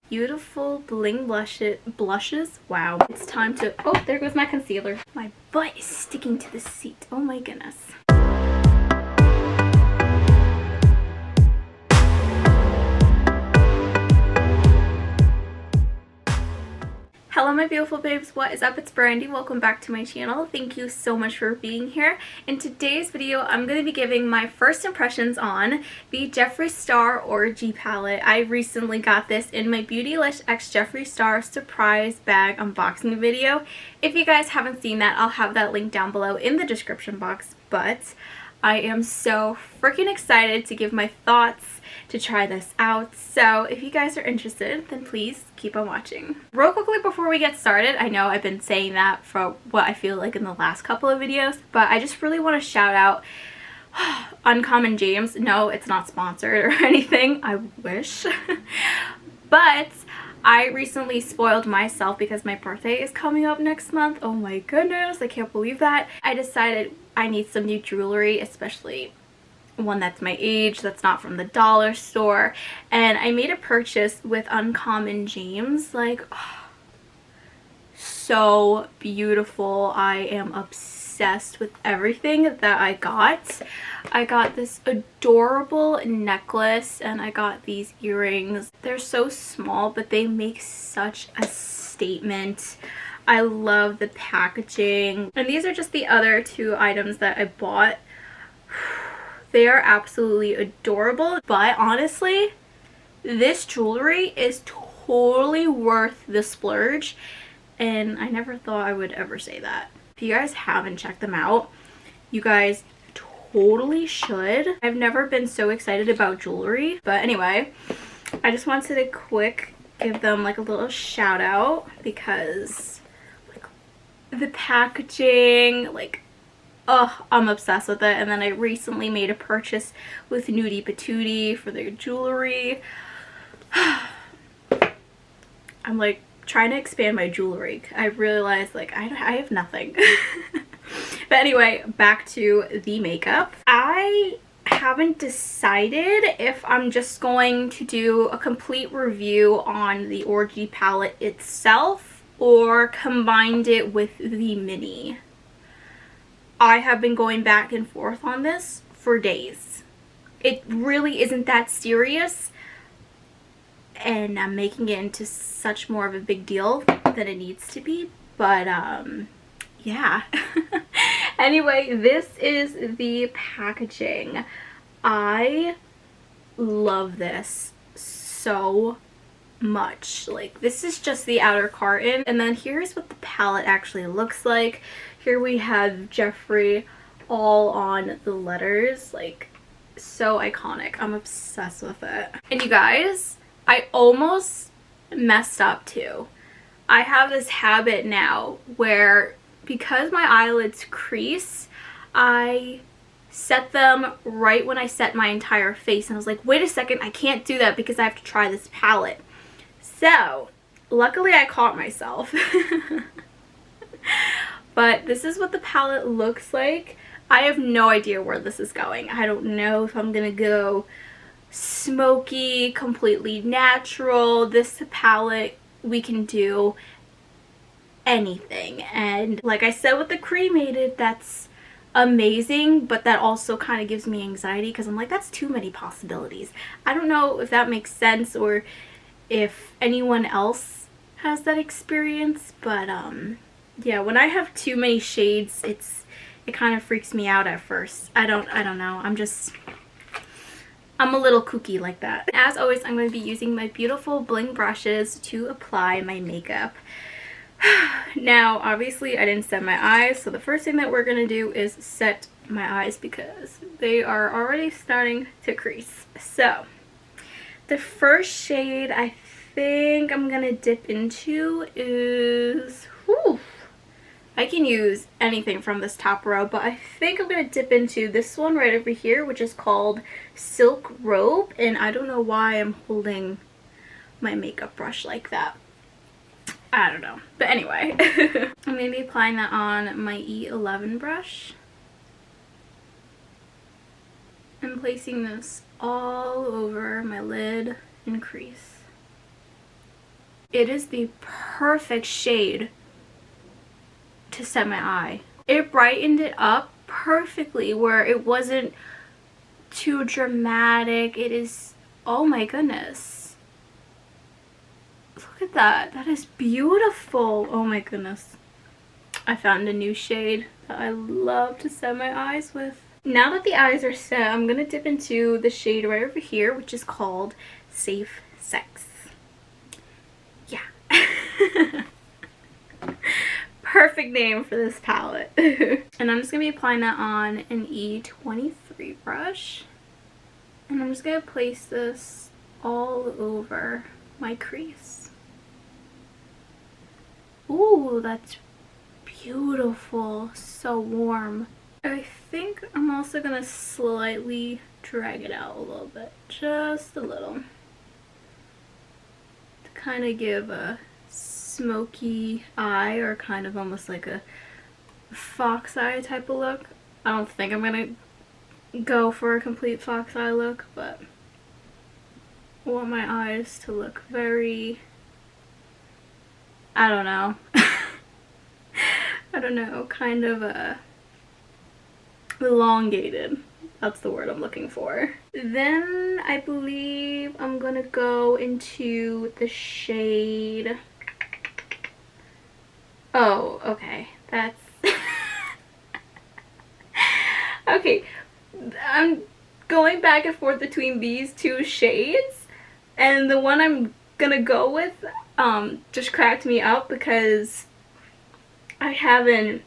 beautiful bling blushes. Wow. It's time to, oh, there goes my concealer. My butt is sticking to the seat. Oh my goodness. Hello my beautiful babes, what is up? It's Brandi. Welcome back to my channel. Thank you so much for being here. In today's video, I'm going to be giving my first impressions on the Jeffree Star Orgy palette. I recently got this in my Beautylish x Jeffree Star surprise bag unboxing video. If you guys haven't seen that, I'll have that link down below in the description box. But I am so freaking excited to give my thoughts, to try this out. So if you guys are interested, then please keep on watching. Real quickly before we get started, I know I've been saying that for what I feel like in the last couple of videos, but I just really want to shout out Uncommon James. No, it's not sponsored or anything. I wish. But I recently spoiled myself because my birthday is coming up next month. Oh my goodness, I can't believe that. I decided I need some new jewelry, especially one that's my age, that's not from the dollar store. And I made a purchase with Uncommon James. Like, oh, so beautiful. I am obsessed with everything that I got. I got this adorable necklace and I got these earrings. They're so small, but they make such a statement. I love the packaging. And these are just the other two items that I bought. They are absolutely adorable, but honestly, this jewelry is totally worth the splurge, and I never thought I would ever say that. If you guys haven't checked them out, you guys totally should. I've never been so excited about jewelry, but anyway, I just wanted to quick give them like a little shout out because like the packaging, like, oh, I'm obsessed with it. And then I recently made a purchase with Nudie Patootie for their jewelry. I'm like trying to expand my jewelry. I realized like I have nothing. But anyway, back to the makeup. I haven't decided if I'm just going to do a complete review on the Orgy palette itself or combined it with the mini. I have been going back and forth on this for days. It really isn't that serious, and I'm making it into such more of a big deal than it needs to be, but yeah. Anyway, this is the packaging. I love this so much. Like, this is just the outer carton, and then here's what the palette actually looks like. Here we have Jeffree all on the letters, like so iconic. I'm obsessed with it. And you guys, I almost messed up too. I have this habit now where because my eyelids crease, I set them right when I set my entire face, and I was like, wait a second, I can't do that because I have to try this palette. So luckily I caught myself. But this is what the palette looks like. I have no idea where this is going. I don't know if I'm gonna go smoky, completely natural. This palette, we can do anything. And like I said with the cremated, that's amazing, but that also kind of gives me anxiety because I'm like, that's too many possibilities. I don't know if that makes sense or if anyone else has that experience, but yeah, when I have too many shades, it kind of freaks me out at first. I don't know. I'm a little kooky like that. As always, I'm going to be using my beautiful bling brushes to apply my makeup. Now, obviously, I didn't set my eyes, so the first thing that we're going to do is set my eyes because they are already starting to crease. So, the first shade I think I'm going to dip into is... whew, I can use anything from this top row, but I think I'm going to dip into this one right over here, which is called Silk Robe, and I don't know why I'm holding my makeup brush like that. I don't know. But anyway, I'm going to be applying that on my E11 brush. I'm placing this all over my lid and crease. It is the perfect shade to set my eye. It brightened it up perfectly where it wasn't too dramatic. It is, oh my goodness. Look at that. That is beautiful. Oh my goodness. I found a new shade that I love to set my eyes with. Now that the eyes are set, I'm going to dip into the shade right over here, which is called Safe Sex. Yeah. Perfect name for this palette. And I'm just going to be applying that on an E23 brush. And I'm just going to place this all over my crease. Ooh, that's beautiful. So warm. I think I'm also going to slightly drag it out a little bit. Just a little. To kind of give a smoky eye, or kind of almost like a fox eye type of look. I don't think I'm going to go for a complete fox eye look, but I want my eyes to look very, I don't know. I don't know, kind of elongated. That's the word I'm looking for. Then I believe I'm gonna go into the shade. Oh, okay. That's okay. I'm going back and forth between these two shades, and the one I'm gonna go with just cracked me up because I haven't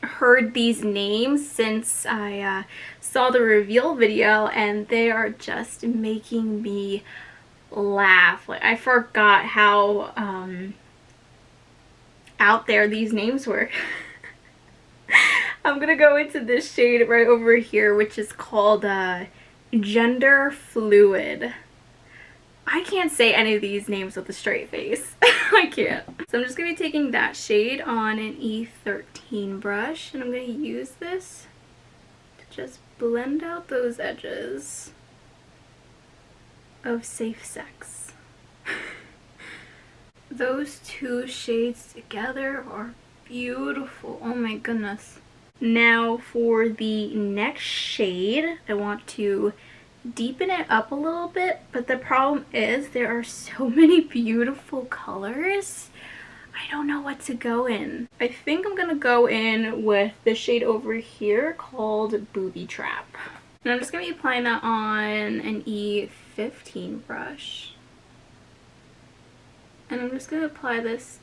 heard these names since I saw the reveal video, and they are just making me laugh. Like, I forgot how out there these names were. I'm gonna go into this shade right over here, which is called Gender Fluid. I can't say any of these names with a straight face. I can't. So I'm just going to be taking that shade on an E13 brush, and I'm going to use this to just blend out those edges of Safe Sex. Those two shades together are beautiful. Oh my goodness. Now for the next shade, I want to deepen it up a little bit, but the problem is there are so many beautiful colors. I don't know what to go in. I think I'm gonna go in with the shade over here called Booby Trap. And I'm just gonna be applying that on an E15 brush. And I'm just gonna apply this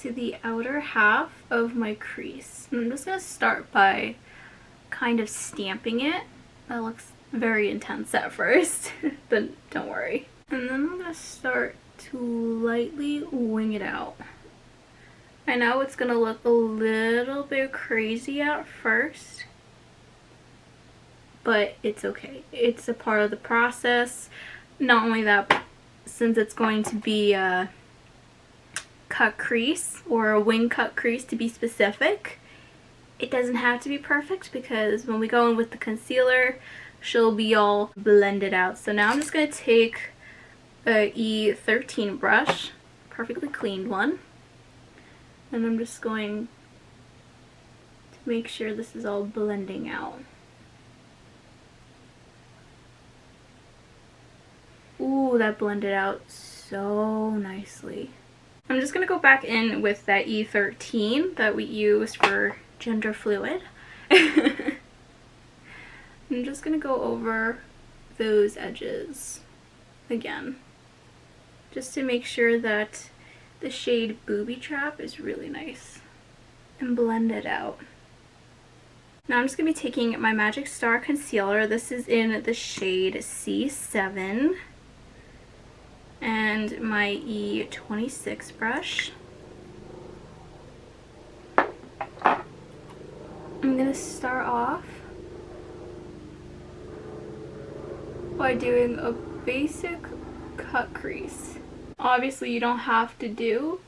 to the outer half of my crease. And I'm just gonna start by kind of stamping it. That looks very intense at first, but don't worry. And then I'm gonna start to lightly wing it out. I know it's gonna look a little bit crazy at first, but it's okay. It's a part of the process. Not only that, but since it's going to be a cut crease, or a wing cut crease to be specific, it doesn't have to be perfect, because when we go in with the concealer, she'll be all blended out. So now I'm just going to take a E13 brush, perfectly cleaned one, and I'm just going to make sure this is all blending out. Ooh, that blended out so nicely. I'm just going to go back in with that E13 that we used for Gender Fluid. I'm just going to go over those edges again, just to make sure that the shade Booby Trap is really nice, and blend it out. Now I'm just going to be taking my Magic Star concealer. This is in the shade C7, and my E26 brush. I'm going to start off by doing a basic cut crease. Obviously you don't have to do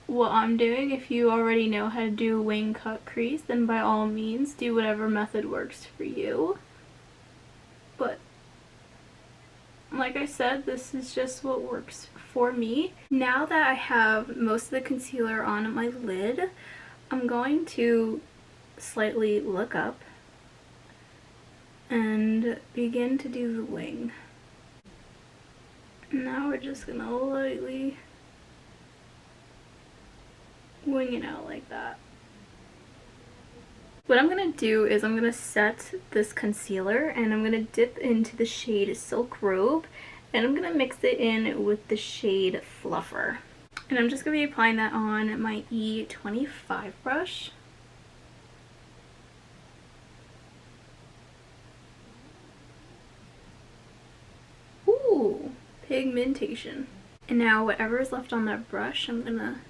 what I'm doing. If you already know how to do a wing cut crease, then by all means do whatever method works for you. But like I said, this is just what works for me. Now that I have most of the concealer on my lid, I'm going to slightly look up and begin to do the wing. Now we're just gonna lightly wing it out like that. What I'm gonna do is I'm gonna set this concealer and I'm gonna dip into the shade Silk Robe and I'm gonna mix it in with the shade Fluffer. And I'm just gonna be applying that on my E25 brush. Ooh, pigmentation. And now whatever is left on that brush, I'm gonna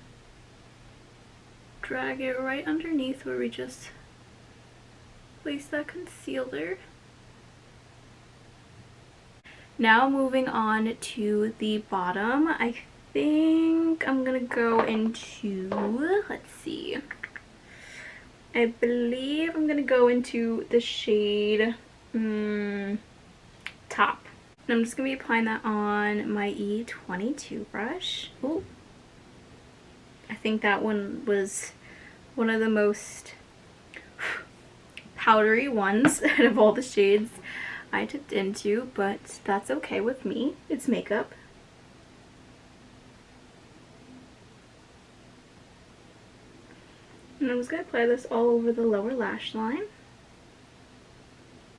drag it right underneath where we just place that concealer. Now moving on to the bottom, I think I'm gonna go into, let's see, I believe I'm gonna go into the shade Top. And I'm just gonna be applying that on my E22 brush. Ooh. I think that one was one of the most powdery ones out of all the shades I dipped into, but that's okay with me. It's makeup. And I'm just going to apply this all over the lower lash line.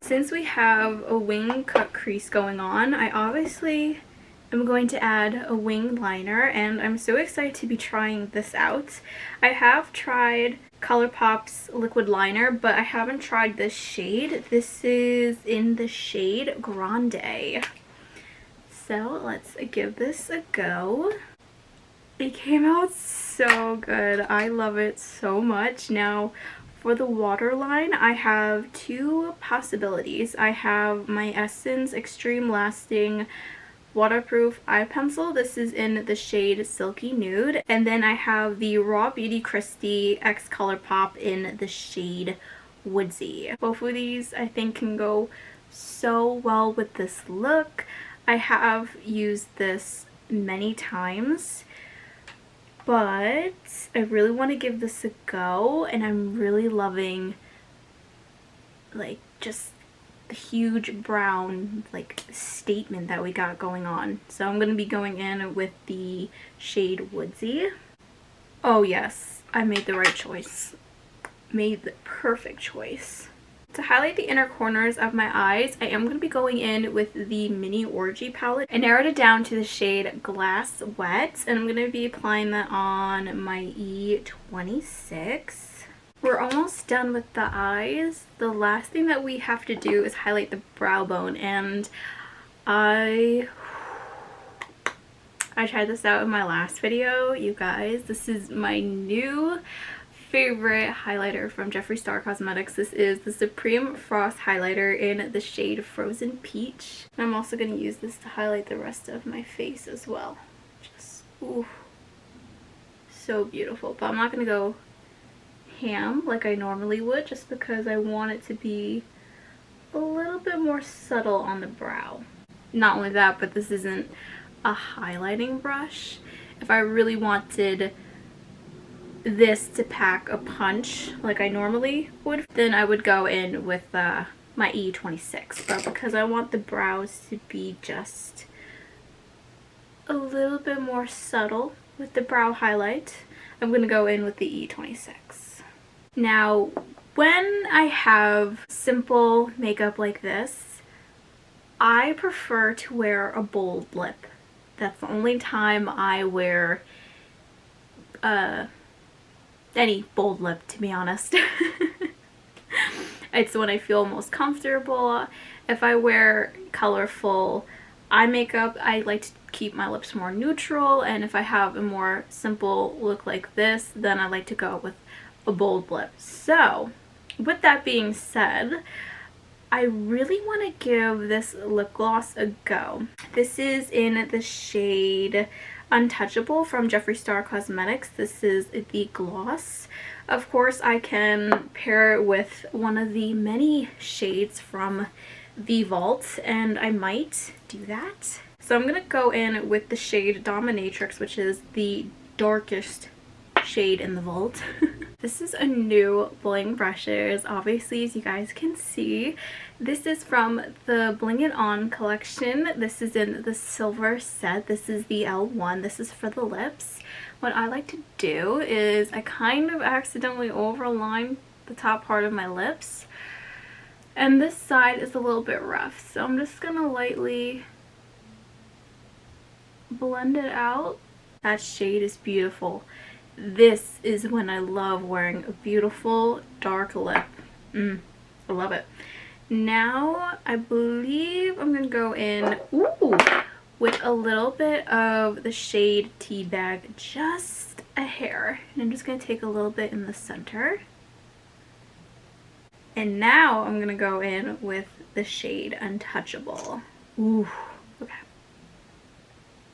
Since we have a wing cut crease going on, I obviously am going to add a wing liner, and I'm so excited to be trying this out. I have tried ColourPop's liquid liner, but I haven't tried this shade. This is in the shade Grande. So let's give this a go. It came out so good. I love it so much. Now for the waterline, I have two possibilities. I have my Essence Extreme Lasting Waterproof Eye Pencil. This is in the shade Silky Nude. And then I have the Raw Beauty Kristi X ColourPop in the shade Woodsy. Both of these I think can go so well with this look. I have used this many times, but I really want to give this a go, and I'm really loving like just the huge brown like statement that we got going on. So I'm going to be going in with the shade Woodsy. Oh yes, I made the right choice. Made the perfect choice. To highlight the inner corners of my eyes, I am going to be going in with the mini Orgy palette. I narrowed it down to the shade Glass Wet, and I'm going to be applying that on my E26. We're almost done with the eyes. The last thing that we have to do is highlight the brow bone, and I tried this out in my last video, you guys. This is my new favorite highlighter from Jeffree Star Cosmetics. This is the Supreme Frost highlighter in the shade Frozen Peach. And I'm also going to use this to highlight the rest of my face as well. Just, ooh, so beautiful. But I'm not going to go ham like I normally would, just because I want it to be a little bit more subtle on the brow. Not only that, but this isn't a highlighting brush. If I really wanted this to pack a punch like I normally would, then I would go in with my E26. But because I want the brows to be just a little bit more subtle with the brow highlight, I'm going to go in with the E26. Now, when I have simple makeup like this, I prefer to wear a bold lip. That's the only time I wear any bold lip, to be honest. It's when I feel most comfortable. If I wear colorful eye makeup, I like to keep my lips more neutral, and if I have a more simple look like this, then I like to go with a bold lip. So with that being said, I really want to give this lip gloss a go. This is in the shade Untouchable from Jeffree Star Cosmetics. This is the gloss. Of course, I can pair it with one of the many shades from the Vault, and I might do that. So I'm gonna go in with the shade Dominatrix, which is the darkest shade in the Vault. This is a new bling brushes, obviously, as you guys can see. This is from the Bling It On collection. This is in the silver set. This is the L1. This is for the lips. What I like to do is I kind of accidentally overline the top part of my lips, and this side is a little bit rough, so I'm just gonna lightly blend it out. That shade is beautiful. This is when I love wearing a beautiful dark lip. I love it. Now I believe I'm gonna go in with a little bit of the shade Teabag, just a hair, and I'm just gonna take a little bit in the center. And now I'm gonna go in with the shade Untouchable. Ooh, okay.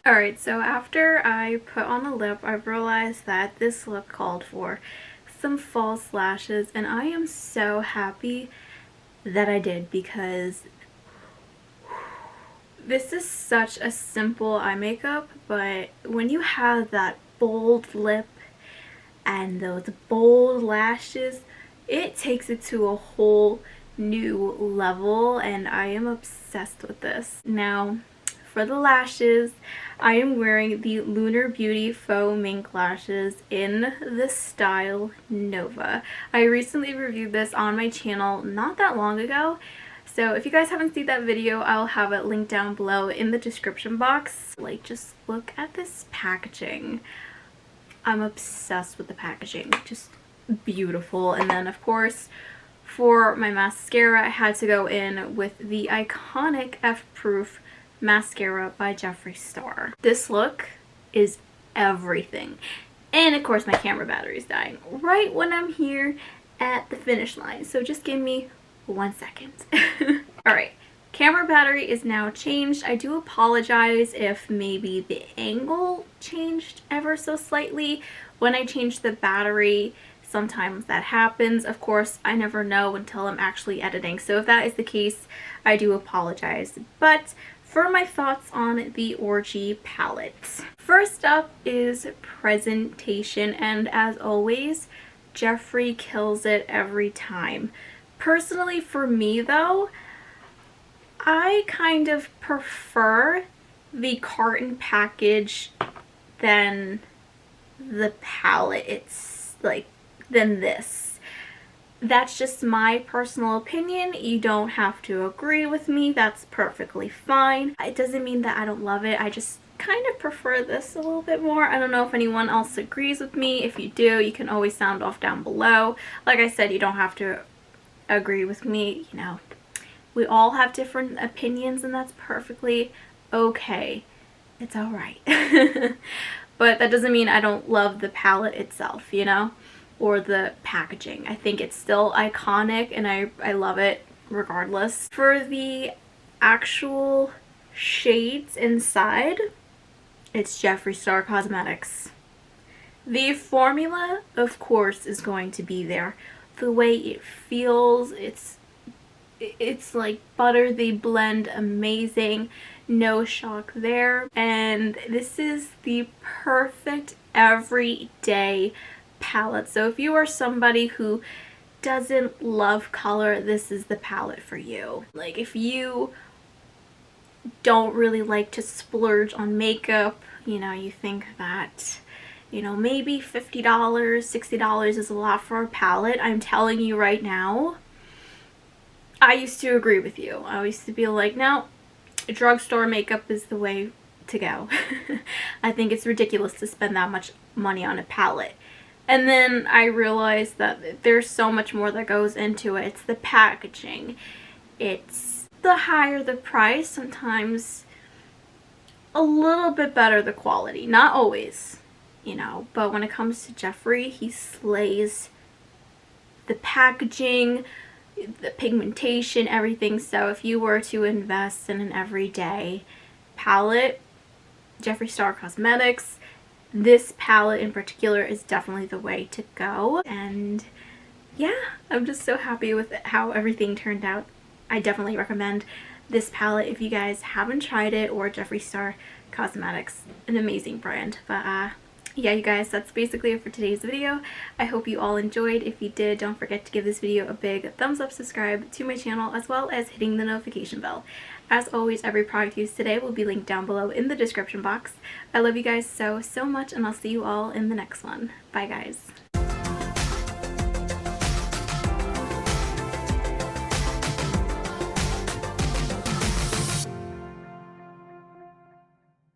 Alright, so after I put on a lip, I realized that this look called for some false lashes, and I am so happy that I did, because this is such a simple eye makeup, but when you have that bold lip and those bold lashes, it takes it to a whole new level, and I am obsessed with this. Now, for the lashes, I am wearing the Lunar Beauty Faux Mink Lashes in the style Nova. I recently reviewed this on my channel not that long ago, so if you guys haven't seen that video, I'll have it linked down below in the description box. Like, just look at this packaging. I'm obsessed with the packaging. Just beautiful. And then, of course, for my mascara, I had to go in with the iconic F-Proof mascara by Jeffree Star. This look is everything. And of course my camera battery is dying right when I'm here at the finish line, so just give me 1 second. Alright, camera battery is now changed. I do apologize if maybe the angle changed ever so slightly when I changed the battery. Sometimes that happens. Of course, I never know until I'm actually editing, so if that is the case, I do apologize. But for my thoughts on the Orgy palette, first up is presentation, and as always, Jeffree kills it every time. Personally, for me though, I kind of prefer the carton package than the palette. It's like, than this. That's just my personal opinion. You don't have to agree with me. That's perfectly fine. It doesn't mean that I don't love it. I just kind of prefer this a little bit more. I don't know if anyone else agrees with me. If you do, you can always sound off down below. Like I said, you don't have to agree with me. You know, we all have different opinions, and that's perfectly okay. It's all right. But that doesn't mean I don't love the palette itself, you know, or the packaging. I think it's still iconic, and I love it regardless. For the actual shades inside, it's Jeffree Star Cosmetics. The formula, of course, is going to be there. The way it feels, it's like butter. They blend amazing. No shock there. And this is the perfect everyday palette. So if you are somebody who doesn't love color, this is the palette for you. Like, if you don't really like to splurge on makeup, you know, you think that, you know, maybe $50, $60 is a lot for a palette. I'm telling you right now, I used to agree with you. I used to be like, no, drugstore makeup is the way to go. I think it's ridiculous to spend that much money on a palette. And then I realized that there's so much more that goes into it. It's the packaging. It's the higher the price, sometimes a little bit better the quality. Not always, you know, but when it comes to Jeffree, he slays the packaging, the pigmentation, everything. So if you were to invest in an everyday palette, Jeffree Star Cosmetics, this palette in particular is definitely the way to go. And yeah, I'm just so happy with how everything turned out. I definitely recommend this palette if you guys haven't tried it, or Jeffree Star Cosmetics, an amazing brand. But yeah, you guys, that's basically it for today's video. I hope you all enjoyed. If you did, don't forget to give this video a big thumbs up, subscribe to my channel, as well as hitting the notification bell. As always, every product used today will be linked down below in the description box. I love you guys so much, and I'll see you all in the next one. Bye guys.